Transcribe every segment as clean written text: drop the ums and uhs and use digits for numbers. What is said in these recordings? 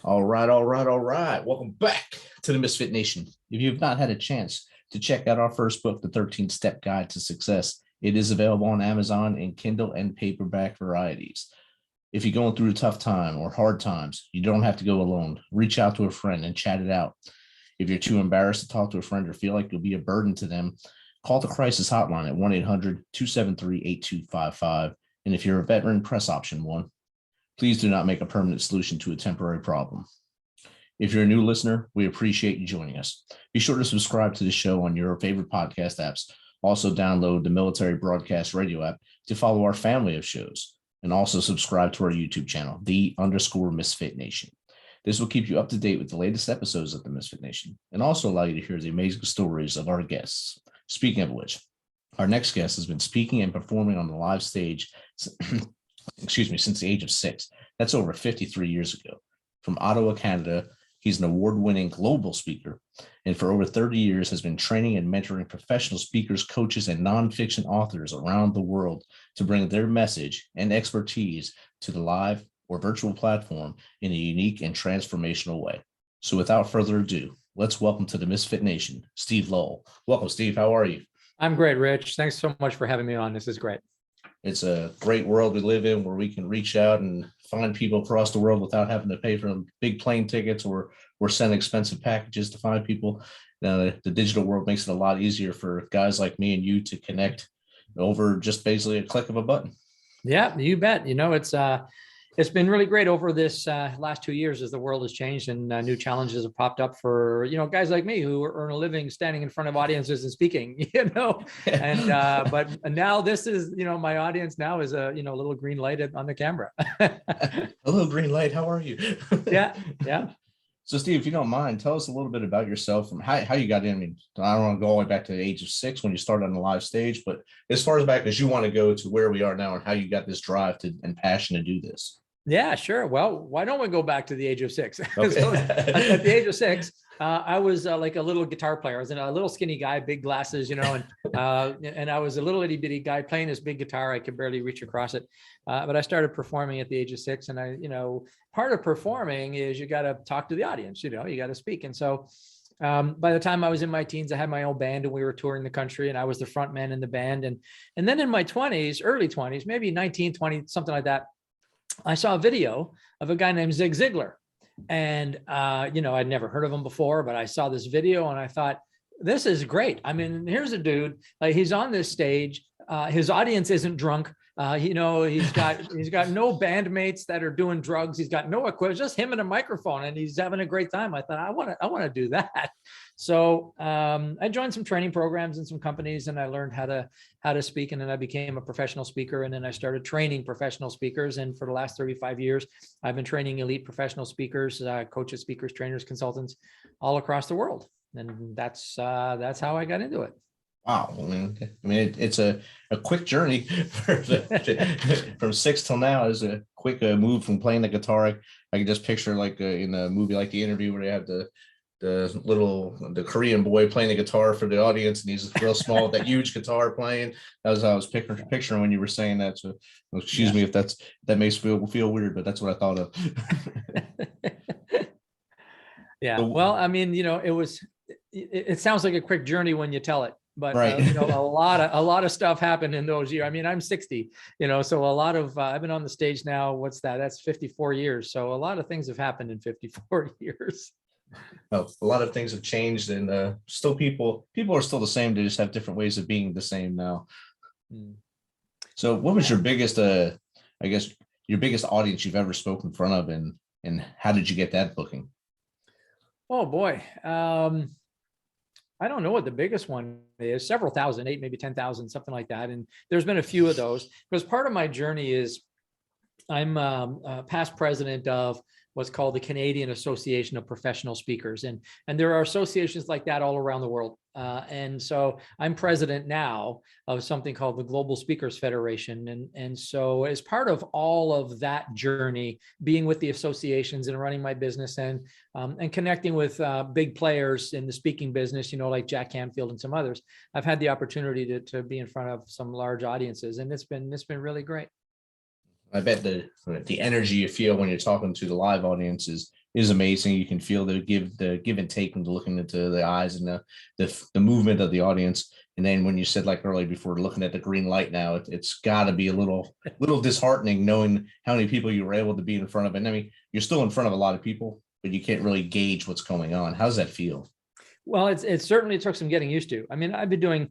All right. Welcome back to the Misfit Nation. If you have not had a chance to check out our first book, The 13-Step Guide to Success, it is available on Amazon in Kindle and paperback varieties. If you're going through a tough time or hard times, you don't have to go alone. Reach out to a friend and chat it out. If you're too embarrassed to talk to a friend or feel like you'll be a burden to them, call the crisis hotline at 1-800-273-8255. And if you're a veteran, press option 1. Please do not make a permanent solution to a temporary problem. If you're a new listener, we appreciate you joining us. Be sure to subscribe to the show on your favorite podcast apps. Also download the Military Broadcast Radio app to follow our family of shows. And also subscribe to our YouTube channel, _Misfit Nation. This will keep you up to date with the latest episodes of the Misfit Nation and also allow you to hear the amazing stories of our guests. Speaking of which, our next guest has been speaking and performing on the live stage since the age of 6. That's over 53 years ago. From Ottawa, Canada, he's an award-winning global speaker, and for over 30 years has been training and mentoring professional speakers, coaches, and nonfiction authors around the world to bring their message and expertise to the live or virtual platform in a unique and transformational way. So without further ado, let's welcome to the Misfit Nation, Steve Lowell. Welcome, Steve. How are you? I'm great, Rich. Thanks so much for having me on. This is great. It's a great world we live in where we can reach out and find people across the world without having to pay for big plane tickets or send expensive packages to find people. Now, the digital world makes it a lot easier for guys like me and you to connect over just basically a click of a button. Yeah, you bet. It's been really great over this last 2 years as the world has changed and new challenges have popped up for, guys like me who earn a living standing in front of audiences and speaking, and but now this is, my audience now is a, little green light on the camera. A little green light. How are you? Yeah. So Steve, if you don't mind, tell us a little bit about yourself and how you got in. I mean, I don't want to go all the way back to the age of 6 when you started on the live stage, but as far as back as you want to go to where we are now and how you got this drive and passion to do this. Yeah, sure. Well, why don't we go back to the age of 6? Okay. So at the age of 6, I was like a little guitar player. I was a little skinny guy, big glasses, and I was a little itty bitty guy playing this big guitar. I could barely reach across it. But I started performing at the age of 6. And part of performing is you got to talk to the audience, you got to speak. And so by the time I was in my teens, I had my own band and we were touring the country and I was the front man in the band. And then in my 20s, early 20s, maybe 19, 20, something like that, I saw a video of a guy named Zig Ziglar. And, I'd never heard of him before, but I saw this video and I thought, this is great. I mean, here's a dude, he's on this stage. His audience isn't drunk. He's got no bandmates that are doing drugs. He's got no equipment, just him and a microphone, and he's having a great time. I thought, I want to do that. So I joined some training programs in some companies, and I learned how to speak, and then I became a professional speaker, and then I started training professional speakers. And for the last 35 years, I've been training elite professional speakers, coaches, speakers, trainers, consultants, all across the world. And that's how I got into it. Wow. I mean, it's a quick journey from 6 till now is a quick move from playing the guitar. I can just picture like in a movie like The Interview where they have the Korean boy playing the guitar for the audience and he's real small with that huge guitar playing. That was how I was picturing when you were saying that. So excuse me if that makes feel weird, but that's what I thought of. Yeah. Well, I mean, it sounds like a quick journey when you tell it. But right. A lot of stuff happened in those years. I mean, I'm 60, so a lot of I've been on the stage now. What's that? That's 54 years. So a lot of things have happened in 54 years. Well, a lot of things have changed, and still people are still the same. They just have different ways of being the same now. So, what was your biggest, your biggest audience you've ever spoken in front of, and how did you get that booking? Oh boy. I don't know what the biggest one is, several thousand, 8, maybe 10,000, something like that. And there's been a few of those because part of my journey is I'm past president of what's called the Canadian Association of Professional Speakers. And there are associations like that all around the world. And so I'm president now of something called the Global Speakers Federation. And so as part of all of that journey, being with the associations and running my business and connecting with big players in the speaking business, like Jack Canfield and some others, I've had the opportunity to be in front of some large audiences, and it's been really great. I bet the energy you feel when you're talking to the live audience is is amazing. You can feel the give and take when looking into the eyes and the movement of the audience. And then when you said like earlier before looking at the green light now, it's got to be a little disheartening knowing how many people you were able to be in front of. And I mean, you're still in front of a lot of people, but you can't really gauge what's going on. How does that feel? Well, it certainly took some getting used to. I mean, I've been doing,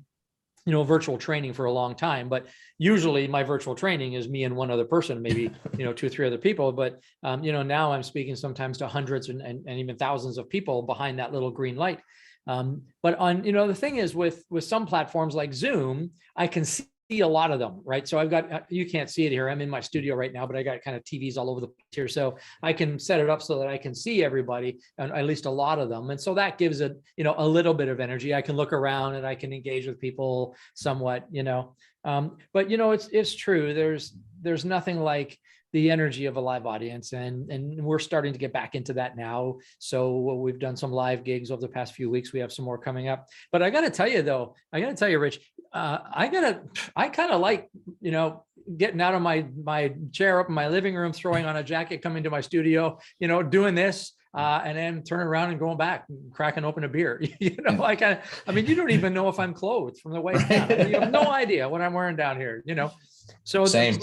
virtual training for a long time, but usually my virtual training is me and one other person, maybe, 2 or 3 other people. But, now I'm speaking sometimes to hundreds and even thousands of people behind that little green light. But on, the thing is with some platforms like Zoom, I can see a lot of them, right? So I've got, you can't see it here. I'm in my studio right now, but I got kind of TVs all over the place here. So I can set it up so that I can see everybody, and at least a lot of them. And so that gives it, a little bit of energy. I can look around and I can engage with people somewhat, but it's true. There's nothing like the energy of a live audience. And we're starting to get back into that now. So we've done some live gigs over the past few weeks. We have some more coming up. But I got to tell you, though, Rich, I kind of like, getting out of my chair up in my living room, throwing on a jacket, coming to my studio, doing this. And then turning around and going back and cracking open a beer. You don't even know if I'm clothed from the waist down. You have no idea what I'm wearing down here, So same.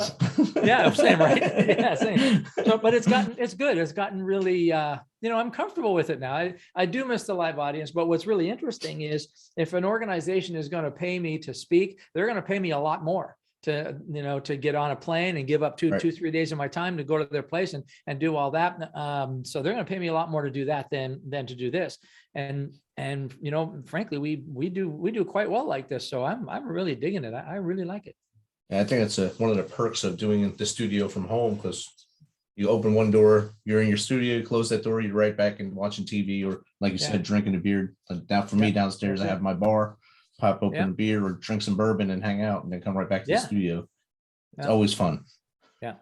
Yeah, same, right? Yeah, same. So, but it's good. It's gotten really, I'm comfortable with it now. I do miss the live audience, but what's really interesting is if an organization is going to pay me to speak, they're going to pay me a lot more to get on a plane and give up 2-3 days of my time to go to their place and do all that. So they're going to pay me a lot more to do that than to do this. And frankly, we do quite well like this. So I'm really digging it. I really like it. And I think that's one of the perks of doing the studio from home, because you open one door, you're in your studio, you close that door, you're right back and watching TV, or like you said, drinking a beer. Now for me downstairs, I have my bar, pop open a beer or drink some bourbon and hang out, and then come right back to the studio. It's always fun. Yeah.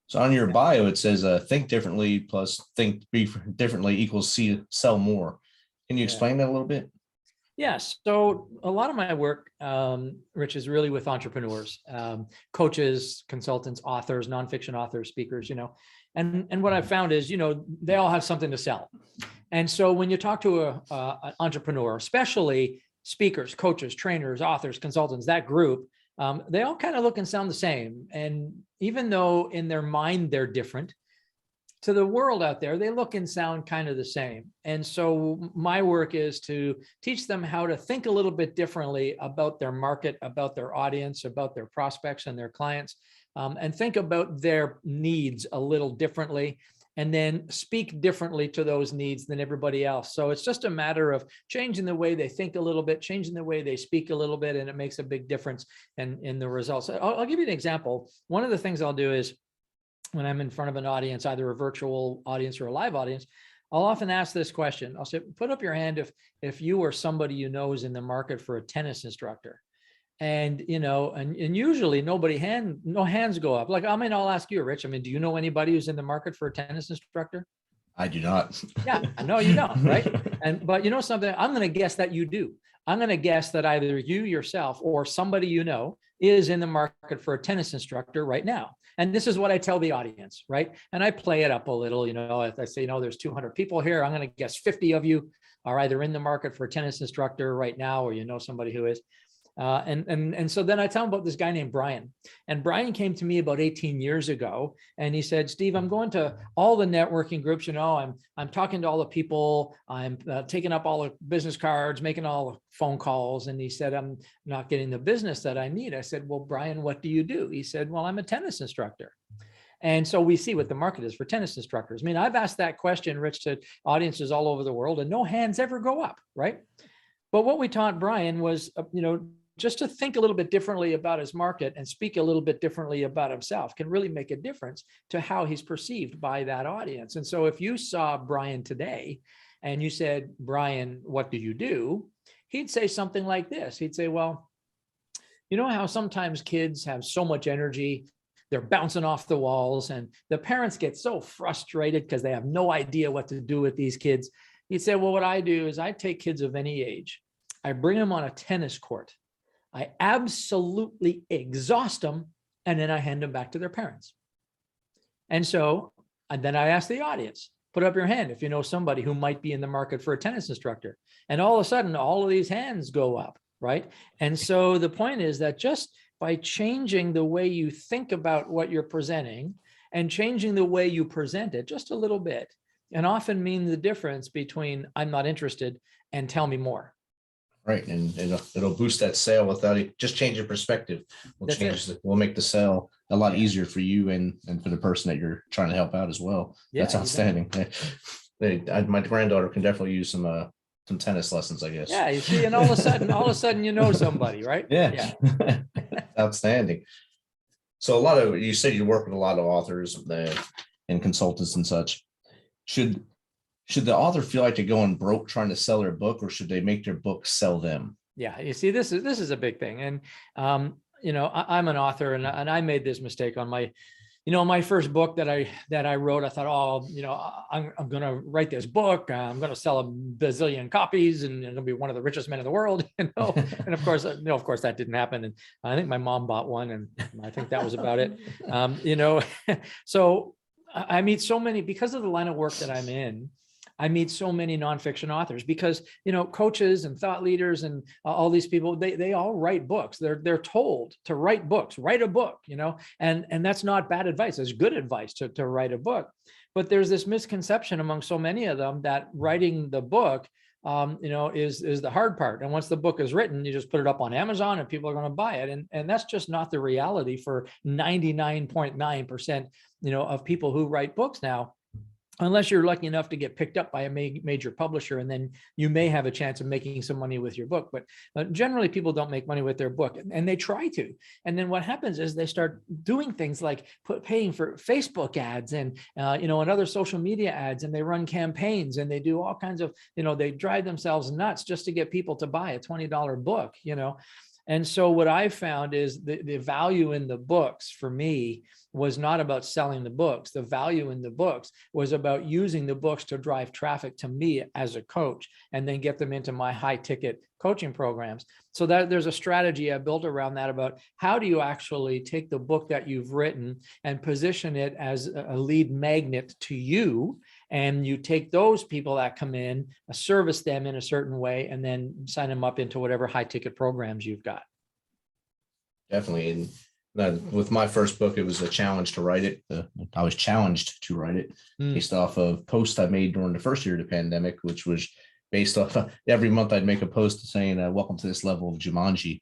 So on your bio, it says think differently plus think differently equals sell more. Can you explain that a little bit? Yes. So a lot of my work, Rich, is really with entrepreneurs, coaches, consultants, authors, nonfiction authors, speakers, and what I've found is, they all have something to sell. And so when you talk to an entrepreneur, especially speakers, coaches, trainers, authors, consultants, that group, they all kind of look and sound the same. And even though in their mind they're different, to the world out there, they look and sound kind of the same. And so my work is to teach them how to think a little bit differently about their market, about their audience, about their prospects and their clients, and think about their needs a little differently, and then speak differently to those needs than everybody else. So it's just a matter of changing the way they think a little bit, changing the way they speak a little bit, and it makes a big difference in the results. I'll give you an example. One of the things I'll do is, when I'm in front of an audience, either a virtual audience or a live audience, I'll often ask this question. I'll say, put up your hand if you or somebody is in the market for a tennis instructor. And, and usually no hands go up. Like, I'll ask you, Rich, do you know anybody who's in the market for a tennis instructor? I do not. Yeah, no, you don't, right? But something, I'm going to guess that you do. I'm going to guess that either you yourself or somebody is in the market for a tennis instructor right now. And this is what I tell the audience, right? And I play it up a little, if I say, there's 200 people here, I'm going to guess 50 of you are either in the market for a tennis instructor right now, or somebody who is. And so then I tell him about this guy named Brian. And Brian came to me about 18 years ago, and he said, Steve, I'm going to all the networking groups, I'm talking to all the people, I'm taking up all the business cards, making all the phone calls. And he said, I'm not getting the business that I need. I said, well, Brian, what do you do? He said, well, I'm a tennis instructor. And so we see what the market is for tennis instructors. I've asked that question, Rich, to audiences all over the world, and no hands ever go up, right? But what we taught Brian was, just to think a little bit differently about his market and speak a little bit differently about himself can really make a difference to how he's perceived by that audience. And so if you saw Brian today and you said, Brian, what do you do? He'd say something like this. He'd say, well, you know how sometimes kids have so much energy, they're bouncing off the walls, and the parents get so frustrated because they have no idea what to do with these kids. He'd say, well, what I do is I take kids of any age, I bring them on a tennis court, I absolutely exhaust them, and then I hand them back to their parents. And then I ask the audience, Put up your hand if you know somebody who might be in the market for a tennis instructor. And all of a sudden, all of these hands go up, right? And so the point is that just by changing the way you think about what you're presenting and changing the way you present it just a little bit, and often mean the difference between I'm not interested and tell me more. Right. And it'll boost that sale without it. Just change your perspective. We'll make the sale a lot easier for you and for the person that you're trying to help out as well. Yeah, that's outstanding. My granddaughter can definitely use some tennis lessons, I guess. Yeah, you see, and all of a sudden, you know somebody, right? Yeah. Outstanding. So you said you work with a lot of authors and consultants and such. Should the author feel like they're going broke trying to sell their book, or should they make their book sell them? Yeah, you see, this is a big thing. And I'm an author, and I made this mistake on my first book that I wrote. I thought, I'm going to write this book. I'm going to sell a bazillion copies, and I'm going to be one of the richest men in the world. And of course, that didn't happen. And I think my mom bought one, and I think that was about it. So I meet so many, because of the line of work that I'm in. I meet so many nonfiction authors because, coaches and thought leaders and all these people, they all write books. They're told to write books, write a book, and that's not bad advice. It's good advice to write a book. But there's this misconception among so many of them that writing the book, is the hard part. And once the book is written, you just put it up on Amazon and people are going to buy it. And that's just not the reality for 99.9%, of people who write books now. Unless you're lucky enough to get picked up by a major publisher, and then you may have a chance of making some money with your book. But generally, people don't make money with their book, and they try to. And then what happens is they start doing things like paying for Facebook ads and and other social media ads, and they run campaigns, and they do all kinds of they drive themselves nuts just to get people to buy a $20 book. And so what I found is the value in the books for me was not about selling the books. The value in the books was about using the books to drive traffic to me as a coach and then get them into my high ticket coaching programs. So that there's a strategy I built around that about how do you actually take the book that you've written and position it as a lead magnet to you. And you take those people that come in, service them in a certain way, and then sign them up into whatever high ticket programs you've got. Definitely. And with my first book, it was a challenge to write it. I was challenged to write it based off of posts I made during the first year of the pandemic, which was based off every month I'd make a post saying, welcome to this level of Jumanji.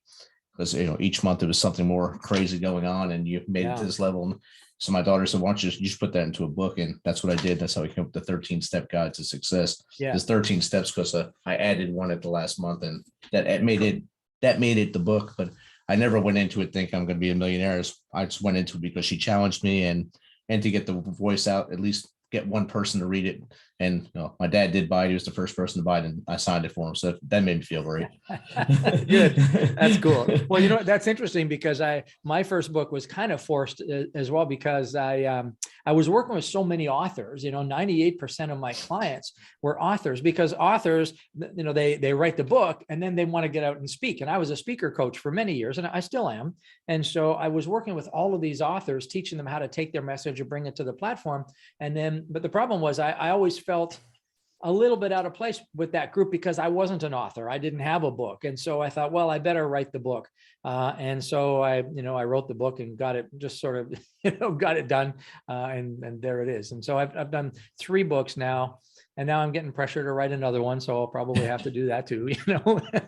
Because, each month there was something more crazy going on and you made it to this level. So my daughter said, why don't you just put that into a book? And that's what I did. That's how I came up with the 13-step guide to success. Yeah. There's 13 steps because I added one at the last month, and that made it the book. But I never went into it thinking I'm going to be a millionaire. I just went into it because she challenged me and to get the voice out, at least get one person to read it. And my dad did buy it. He was the first person to buy it, and I signed it for him. So that made me feel great. Good. That's cool. Well, that's interesting because my first book was kind of forced as well, because I was working with so many authors. 98% of my clients were authors, because authors, they write the book and then they want to get out and speak. And I was a speaker coach for many years, and I still am. And so I was working with all of these authors, teaching them how to take their message and bring it to the platform. But the problem was I always felt a little bit out of place with that group because I wasn't an author. I didn't have a book. And so I thought, well, I better write the book. And so I wrote the book and got it just sort of, got it done. And there it is. And so I've done 3 books now, and now I'm getting pressure to write another one. So I'll probably have to do that too,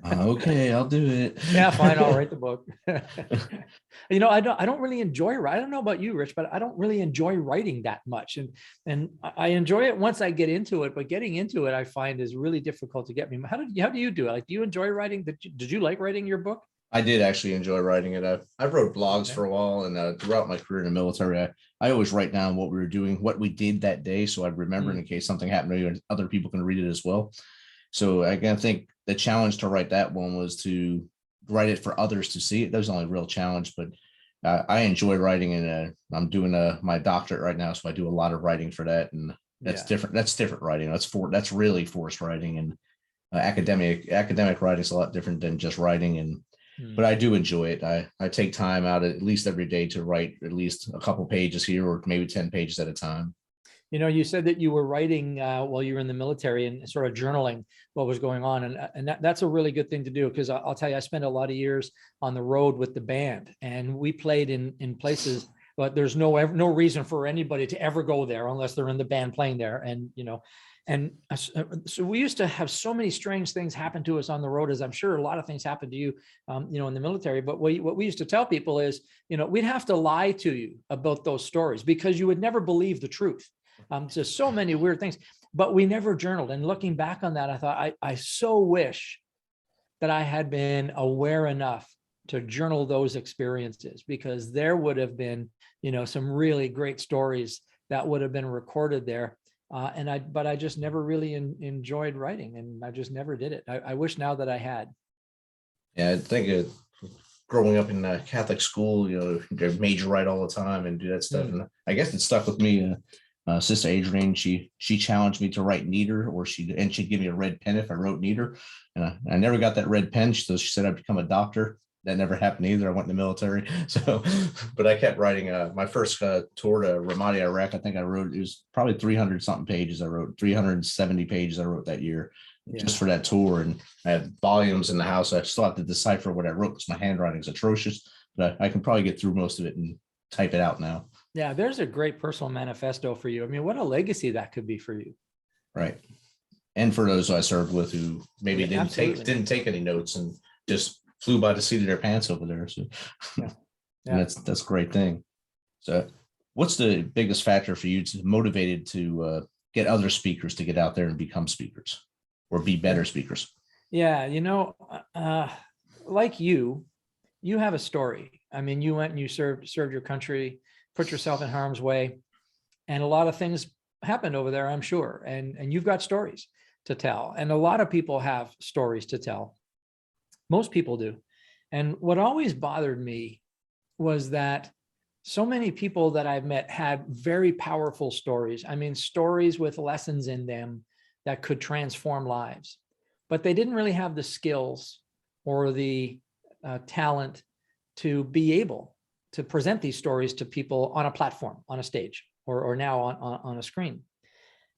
Okay, I'll do it. Yeah, fine. I'll write the book. I don't really enjoy writing. I don't know about you, Rich, but I don't really enjoy writing that much. And I enjoy it once I get into it, but getting into it, I find is really difficult to get me. How do you do it? Like, do you enjoy writing? Did you like writing your book? I did actually enjoy writing it. I wrote blogs for a while, and throughout my career in the military, I always write down what we were doing, what we did that day, so I'd remember in case something happened to you and other people can read it as well. So again, I think the challenge to write that one was to write it for others to see it. That was the only real challenge, but I enjoy writing, and I'm doing my doctorate right now, so I do a lot of writing for that, and that's different. That's different writing. That's really forced writing, and academic writing is a lot different than just writing. But I do enjoy it. I take time out at least every day to write at least a couple pages here, or maybe 10 pages at a time. You said that you were writing while you were in the military and sort of journaling what was going on. And that's a really good thing to do, because I'll tell you, I spent a lot of years on the road with the band, and we played in places, but there's no reason for anybody to ever go there unless they're in the band playing there. And so we used to have so many strange things happen to us on the road, as I'm sure a lot of things happened to you, in the military. But what we used to tell people is, we'd have to lie to you about those stories because you would never believe the truth. Just so many weird things, but we never journaled. And looking back on that, I thought, I so wish that I had been aware enough to journal those experiences, because there would have been, some really great stories that would have been recorded there. But I just never really enjoyed writing, and I just never did it. I wish now that I had. Yeah, I think growing up in Catholic school, they made you write all the time and do that stuff. And I guess it stuck with me. Sister Adrienne, she challenged me to write neater, she'd give me a red pen if I wrote neater. And I never got that red pen. So she said I'd become a doctor. That never happened either. I went in the military. So, but I kept writing. My first tour to Ramadi, Iraq, I think I wrote, it was probably 300 something pages. I wrote 370 pages I wrote that year just for that tour. And I have volumes in the house. I still have to decipher what I wrote because my handwriting is atrocious, but I can probably get through most of it and type it out now. Yeah, there's a great personal manifesto for you. I mean, what a legacy that could be for you. Right. And for those I served with who maybe didn't take any notes and just flew by the seat of their pants over there. So and that's a great thing. So what's the biggest factor for you to motivated to get other speakers to get out there and become speakers or be better speakers? Yeah, like you have a story. I mean, you went and you served your country, put yourself in harm's way, and a lot of things happened over there, I'm sure. And you've got stories to tell. And a lot of people have stories to tell. Most people do. And what always bothered me was that so many people that I've met had very powerful stories. I mean, stories with lessons in them that could transform lives, but they didn't really have the skills or the talent to be able to present these stories to people on a platform, on a stage, or now on a screen.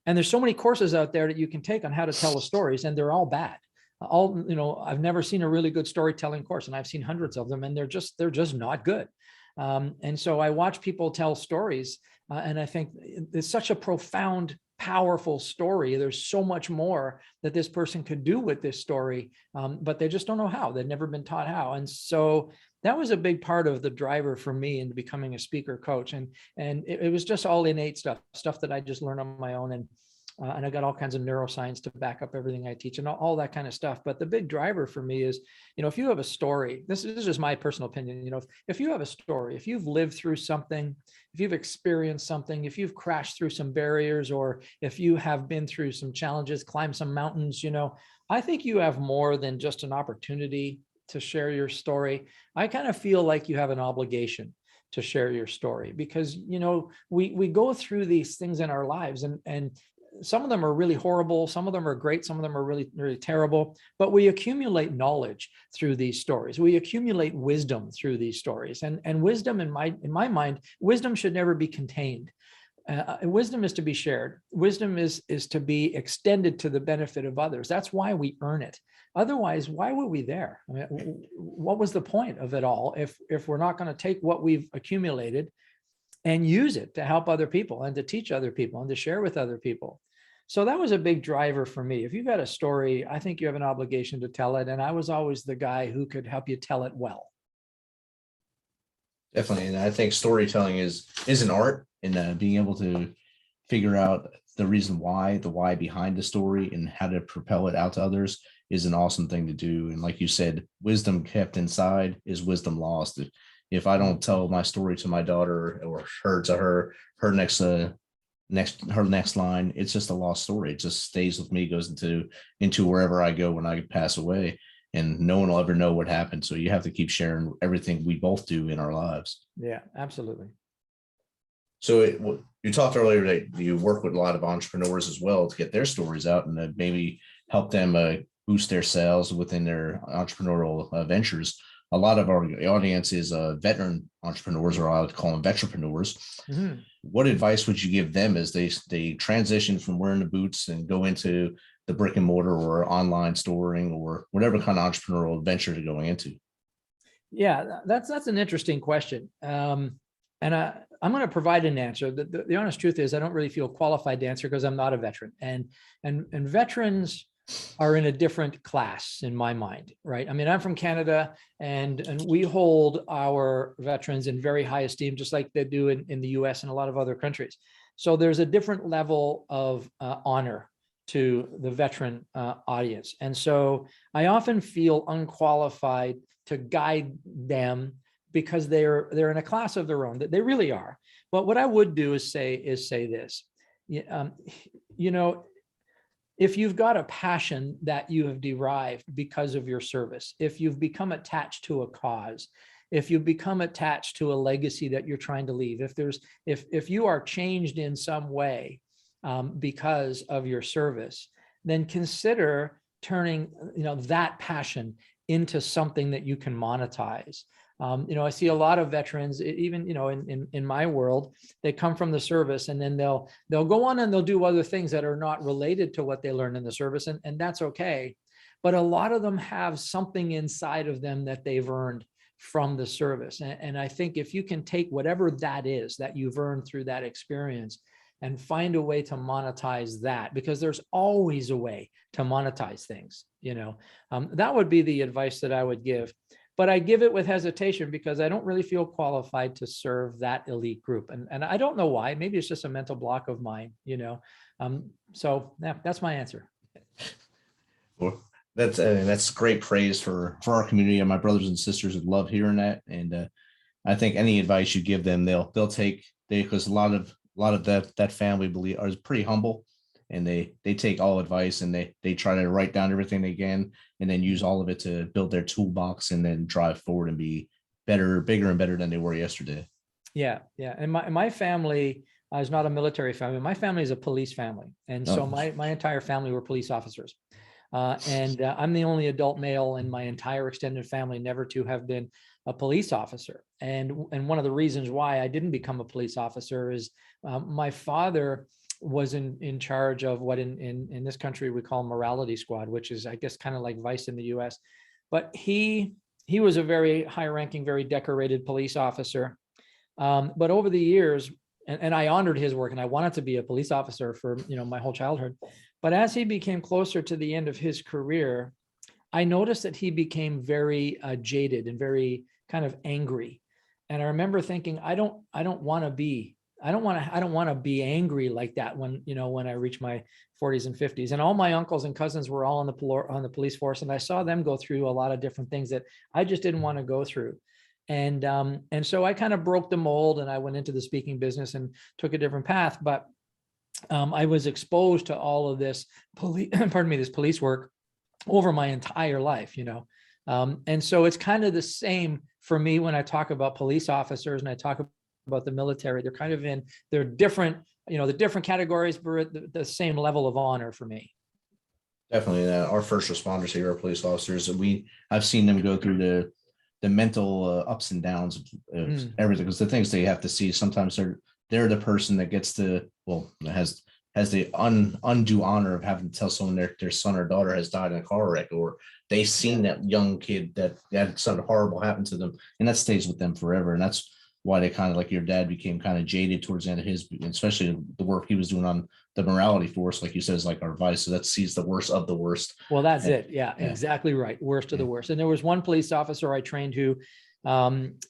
And there's so many courses out there that you can take on how to tell the stories, and they're all bad. I've never seen a really good storytelling course, and I've seen hundreds of them, and they're just not good. And so I watch people tell stories, and I think it's such a profound, powerful story. There's so much more that this person could do with this story, but they just don't know how. They've never been taught how. And so that was a big part of the driver for me into becoming a speaker coach. And it was just all innate stuff that I just learned on my own. And I got all kinds of neuroscience to back up everything I teach and all that kind of stuff. But the big driver for me is, if you have a story, this is just my personal opinion, if you have a story, if you've lived through something, if you've experienced something, if you've crashed through some barriers, or if you have been through some challenges, climbed some mountains, I think you have more than just an opportunity to share your story. I kind of feel like you have an obligation to share your story, because, we go through these things in our lives, and some of them are really horrible. Some of them are great. Some of them are really, really terrible, but we accumulate knowledge through these stories. We accumulate wisdom through these stories, and wisdom, in my mind, wisdom should never be contained. Wisdom is to be shared. Wisdom is to be extended to the benefit of others. That's why we earn it. Otherwise, why were we there? I mean, what was the point of it all if we're not going to take what we've accumulated and use it to help other people and to teach other people and to share with other people? So that was a big driver for me. If you've got a story, I think you have an obligation to tell it. And I was always the guy who could help you tell it well. Definitely. And I think storytelling is an art, and being able to figure out the reason why, the why behind the story, and how to propel it out to others is an awesome thing to do. And like you said, wisdom kept inside is wisdom lost. If I don't tell my story to my daughter, or her to her next line, it's just a lost story. It just stays with me, goes into wherever I go when I pass away, and no one will ever know what happened. So you have to keep sharing everything we both do in our lives. Yeah, absolutely. So you talked earlier that you work with a lot of entrepreneurs as well to get their stories out and maybe help them boost their sales within their entrepreneurial ventures. a lot of our audience is veteran entrepreneurs, or I would call them veteranpreneurs. Mhm. What advice would you give them as they transition from wearing the boots and go into the brick and mortar or online storing or whatever kind of entrepreneurial venture they're going into? Yeah, that's an interesting question. I'm going to provide an answer. The honest truth is I don't really feel qualified to answer because I'm not a veteran. And veterans are in a different class in my mind, right? I mean, I'm from Canada, and we hold our veterans in very high esteem, just like they do in the US and a lot of other countries. So there's a different level of honor to the veteran audience. And so I often feel unqualified to guide them because they're in a class of their own, that they really are. But what I would do is say this, you know, if you've got a passion that you have derived because of your service, if you've become attached to a cause, if you've become attached to a legacy that you're trying to leave, if you are changed in some way because of your service, then consider turning, that passion into something that you can monetize. I see a lot of veterans, even, in my world, they come from the service, and then they'll go on and they'll do other things that are not related to what they learned in the service. And that's okay. But a lot of them have something inside of them that they've earned from the service. And I think if you can take whatever that is that you've earned through that experience and find a way to monetize that, because there's always a way to monetize things, that would be the advice that I would give. But I give it with hesitation because I don't really feel qualified to serve that elite group. And I don't know why. Maybe it's just a mental block of mine, So yeah, that's my answer. Well, that's great praise for our community, and my brothers and sisters would love hearing that. And I think any advice you give them, they'll take, because a lot of that family is pretty humble, and they take all advice, and they try to write down everything they can, and then use all of it to build their toolbox and then drive forward and be better, bigger and better than they were yesterday. Yeah. And my family is not a military family. My family is a police family. And so my entire family were police officers. And I'm the only adult male in my entire extended family never to have been a police officer. And one of the reasons why I didn't become a police officer is my father was in charge of what in this country we call morality squad, which is, I guess, kind of like Vice in the US. But he was a very high ranking, very decorated police officer. But over the years, and I honored his work, and I wanted to be a police officer for, my whole childhood. But as he became closer to the end of his career, I noticed that he became very jaded and very kind of angry. And I remember thinking, I don't want to be angry like that when I reach my 40s and 50s. And all my uncles and cousins were all on the police force, and I saw them go through a lot of different things that I just didn't want to go through. And so I kind of broke the mold, and I went into the speaking business and took a different path. But I was exposed to all of this this police work over my entire life, and so it's kind of the same for me when I talk about police officers and I talk about the military. They're different, the different categories, but the same level of honor for me. Definitely. Our first responders here are police officers. I've seen them go through the mental ups and downs of everything, because the things they have to see, sometimes they're the person that gets has the undue honor of having to tell someone their son or daughter has died in a car wreck, or they've seen that young kid that had something horrible happen to them, and that stays with them forever. And that's why they kind of, like your dad, became kind of jaded towards the end of his, especially the work he was doing on the morality force, like you said, is like our Vice. So that sees the worst of the worst. Well, that's it. Yeah, exactly right. Worst of the worst. And there was one police officer I trained who,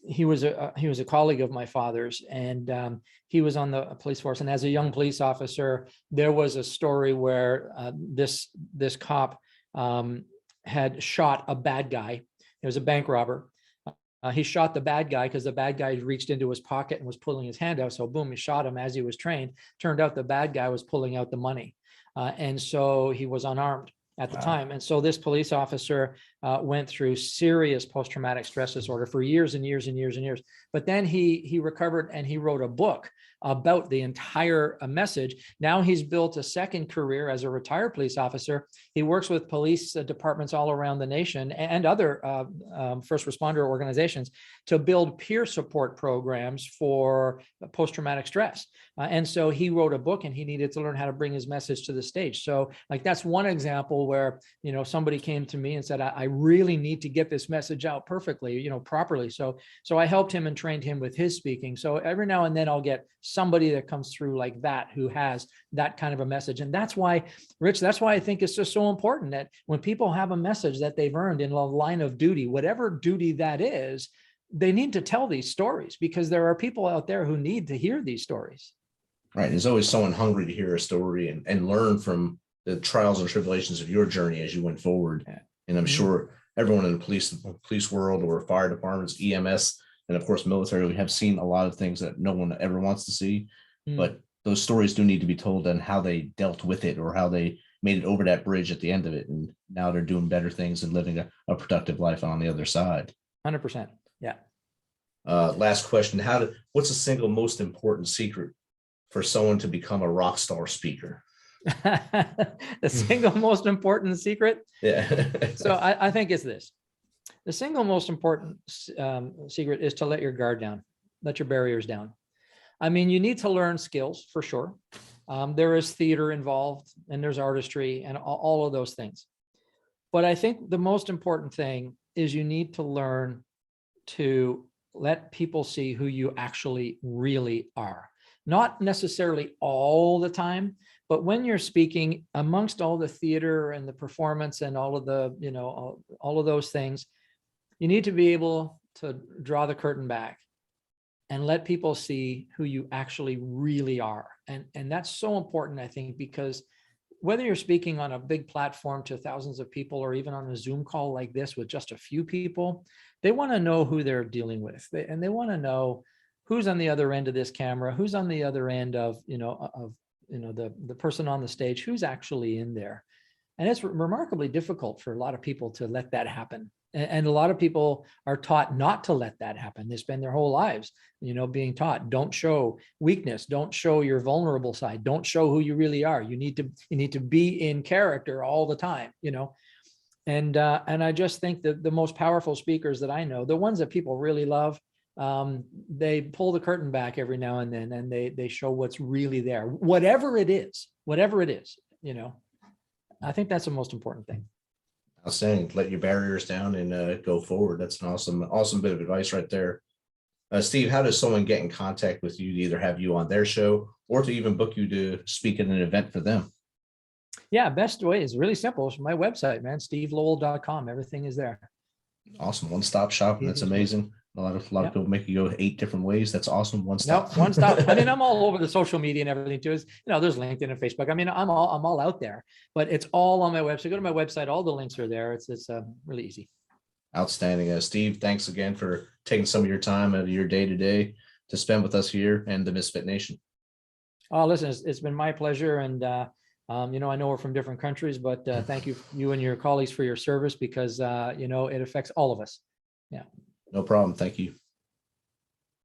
he was a colleague of my father's, and he was on the police force. And as a young police officer, there was a story where this cop had shot a bad guy. It was a bank robber. He shot the bad guy because the bad guy reached into his pocket and was pulling his hand out. So boom, he shot him as he was trained. Turned out the bad guy was pulling out the money. And so he was unarmed at the time. And so this police officer went through serious post-traumatic stress disorder for years and years and years and years. But then he recovered, and he wrote a book about the entire message. Now he's built a second career as a retired police officer. He works with police departments all around the nation and other first responder organizations to build peer support programs for post-traumatic stress. And so he wrote a book, and he needed to learn how to bring his message to the stage. So like, that's one example where, you know, somebody came to me and said, I really need to get this message out perfectly, you know, properly. So I helped him and trained him with his speaking. So every now and then I'll get somebody that comes through like that, who has that kind of a message. And that's why, Rich, that's why I think it's just so important that when people have a message that they've earned in a line of duty, whatever duty that is, they need to tell these stories, because there are people out there who need to hear these stories. Right. There's always someone hungry to hear a story and learn from the trials and tribulations of your journey as you went forward. Yeah. And I'm sure everyone in the police world, or fire departments, EMS, and of course military, we have seen a lot of things that no one ever wants to see. But those stories do need to be told, and how they dealt with it, or how they made it over that bridge at the end of it. And now they're doing better things and living a productive life on the other side. 100%. Yeah. Last question. What's the single most important secret for someone to become a rock star speaker? The single most important secret? Yeah. So I think it's this. The single most important secret is to let your guard down, let your barriers down. I mean, you need to learn skills for sure. There is theater involved, and there's artistry, and all of those things. But I think the most important thing is you need to learn to let people see who you actually really are. Not necessarily all the time, but when you're speaking, amongst all the theater and the performance and all of the, you know, all of those things, you need to be able to draw the curtain back and let people see who you actually really are. And that's so important, I think, because whether you're speaking on a big platform to thousands of people, or even on a Zoom call like this with just a few people, they want to know who they're dealing with. And they want to know who's on the other end of this camera, who's on the other end of, the person on the stage, who's actually in there. And it's remarkably difficult for a lot of people to let that happen. And a lot of people are taught not to let that happen. They spend their whole lives, being taught, don't show weakness, don't show your vulnerable side, don't show who you really are. You need to be in character all the time, And I just think that the most powerful speakers that I know, the ones that people really love, they pull the curtain back every now and then, and they show what's really there, whatever it is, I think that's the most important thing. I was saying, let your barriers down and go forward. That's an awesome bit of advice right there. Steve, how does someone get in contact with you to either have you on their show or to even book you to speak at an event for them? Yeah, best way is really simple. It's my website, man, stevelowell.com. Everything is there. Awesome. One-stop shop. That's amazing. A lot of people make you go 8 different ways. That's awesome. One stop. No, one stop. I mean, I'm all over the social media and everything too. There's LinkedIn and Facebook. I mean, I'm all out there, but it's all on my website. Go to my website. All the links are there. It's really easy. Outstanding. Steve, thanks again for taking some of your time out of your day to day to spend with us here and the Misfit Nation. Oh, listen, it's been my pleasure. And, I know we're from different countries, but thank you and your colleagues for your service, because, it affects all of us. Yeah. No problem. Thank you.